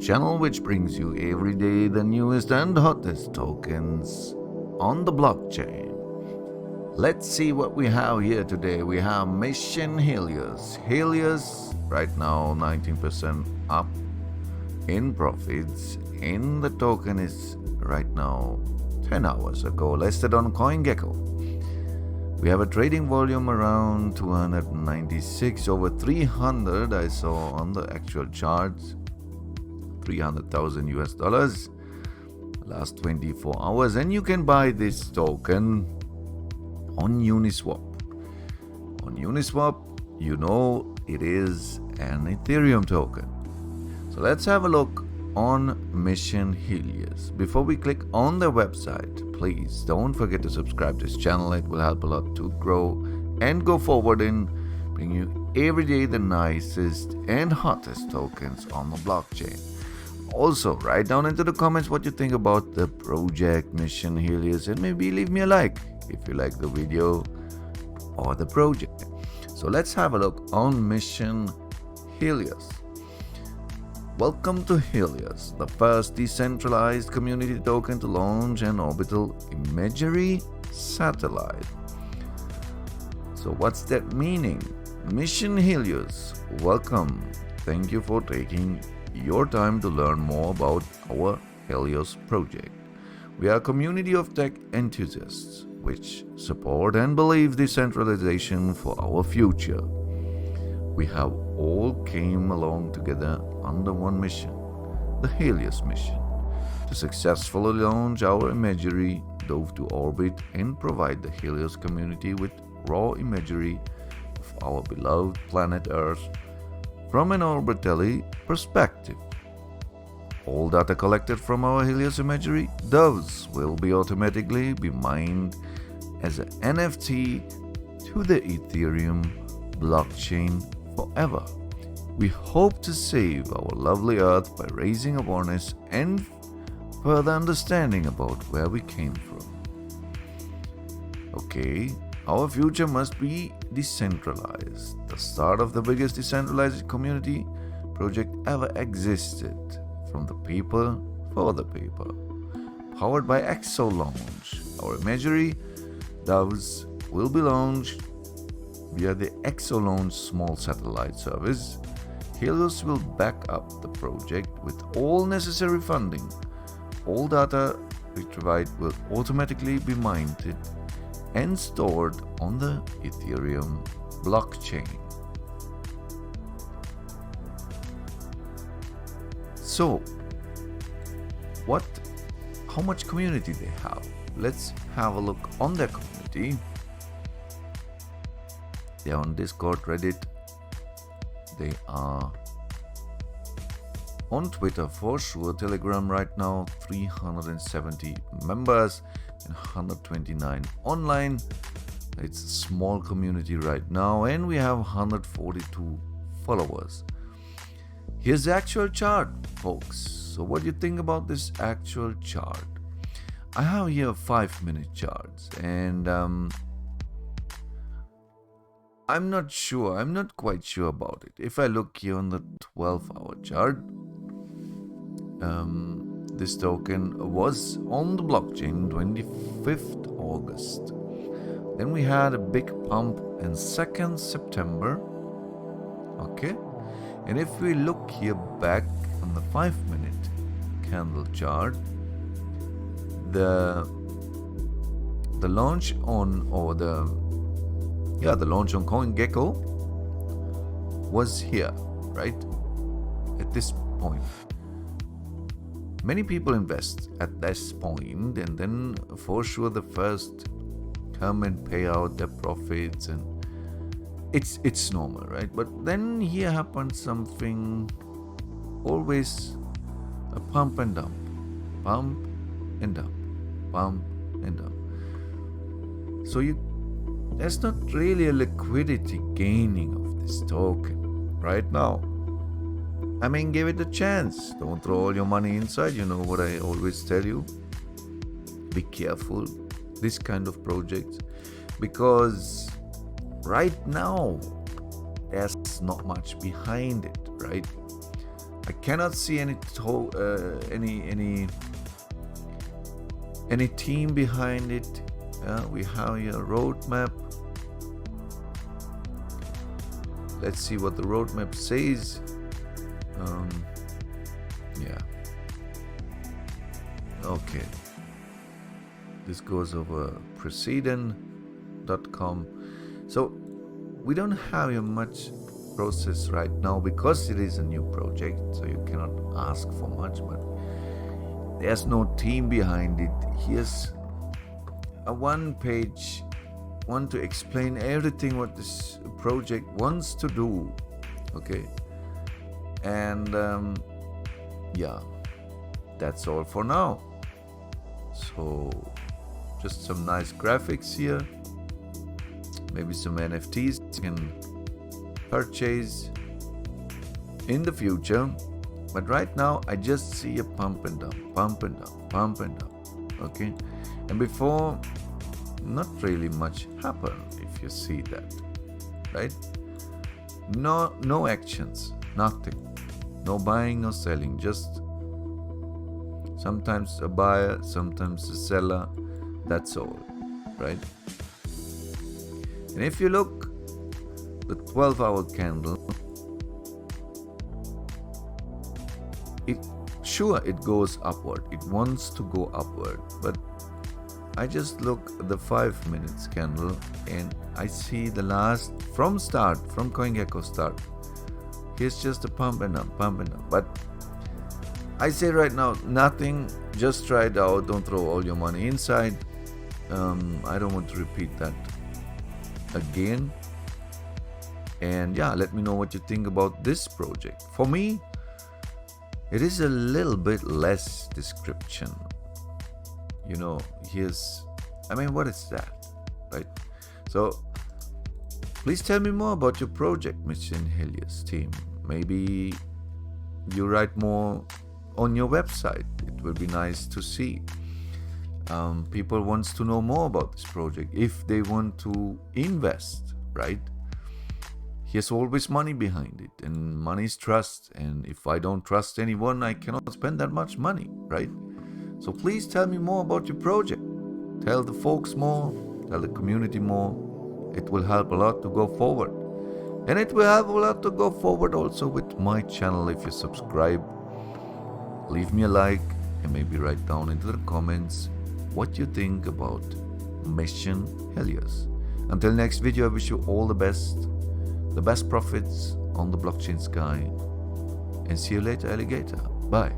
channel which brings you every day the newest and hottest tokens on the blockchain. Let's see what we have here today. We have Mission Helios. Helios right now 19% up in profits, and the token is right now 10 hours ago listed on CoinGecko. We have a trading volume around 296 over 300. I saw on the actual charts 300,000 US dollars last 24 hours, and you can buy this token on Uniswap. On Uniswap, you know it is an Ethereum token. So let's have a look on Mission Helios. Before we click on their website, please don't forget to subscribe to this channel. It will help a lot to grow and go forward in bringing you every day the nicest and hottest tokens on the blockchain. Also, write down into the comments what you think about the project Mission Helios, and maybe leave me a like if you like the video or the project. So let's have a look on Mission Helios. Welcome to Helios, the first decentralized community token to launch an orbital imagery satellite. So what's that meaning? Mission Helios, welcome. Thank you for taking your time to learn more about our Helios project. We are a community of tech enthusiasts which support and believe decentralization for our future. We have all came along together under one mission, the Helios Mission, to successfully launch our imagery dove to orbit and provide the Helios community with raw imagery of our beloved planet Earth from an orbital perspective. All data collected from our Helios Imagery Doves will be automatically be mined as an NFT to the Ethereum Blockchain forever. We hope to save our lovely Earth by raising awareness and further understanding about where we came from. Okay, our future must be decentralized. The start of the biggest decentralized community project ever existed, from the people for the people. Powered by Exo Launch, our imagery Doves will be launched via the Exo Launch small satellite service. Helios will back up the project with all necessary funding. All data retrieved will automatically be mined and stored on the Ethereum blockchain. So, how much community they have? Let's have a look on their community. They are on Discord, Reddit. They are on Twitter for sure. Telegram right now 370 members and 129 online. It's a small community right now, and we have 142 followers. Here's the actual chart, folks. So what do you think about this actual chart? I have here 5-minute charts, and I'm not quite sure about it. If I look here on the 12-hour chart, this token was on the blockchain 25th August. Then we had a big pump in 2nd September. Okay, and if we look here back on the 5-minute candle chart, the launch on the launch on CoinGecko was here, right? At this point. Many people invest at this point, and then for sure the first come and pay out their profits, and it's normal, right? But then here happens something, always a pump and dump, pump and dump, pump and dump. So there's not really a liquidity gaining of this token right now. I mean, give it a chance. Don't throw all your money inside. You know what I always tell you. Be careful this kind of projects, because right now there's not much behind it, right? I cannot see any team behind it. We have here a roadmap. Let's see what the roadmap says. Yeah. Okay. This goes over precedent.com. So we don't have much process right now because it is a new project, so you cannot ask for much, but there's no team behind it. Here's a one-page one to explain everything what this project wants to do. Okay, and yeah, that's all for now. So just some nice graphics here, maybe some NFTs you can purchase in the future, but right now I just see a pump and down, pump and down, pump and down. Okay, and before not really much happened, if you see that, right? No actions, nothing, no buying, no selling, just sometimes a buyer, sometimes a seller, that's all, right? And if you look the 12-hour candle, it goes upward, it wants to go upward, but I just look at the 5 minutes candle and I see the last from CoinGecko start, here's just a pump and up, but I say right now, nothing, just try it out, don't throw all your money inside. I don't want to repeat that again. And yeah, let me know what you think about this project. For me, it is a little bit less description. You know, what is that, right? So please tell me more about your project, Mission Helios team. Maybe you write more on your website. It will be nice to see. People wants to know more about this project if they want to invest, right? Here's always money behind it, and money is trust, and if I don't trust anyone, I cannot spend that much money, right? So please tell me more about your project. Tell the folks more, tell the community more. It will help a lot to go forward. And it will help a lot to go forward also with my channel if you subscribe. Leave me a like and maybe write down into the comments what you think about Mission Helios. Until next video, I wish you all the best profits on the blockchain sky, and see you later, alligator. Bye.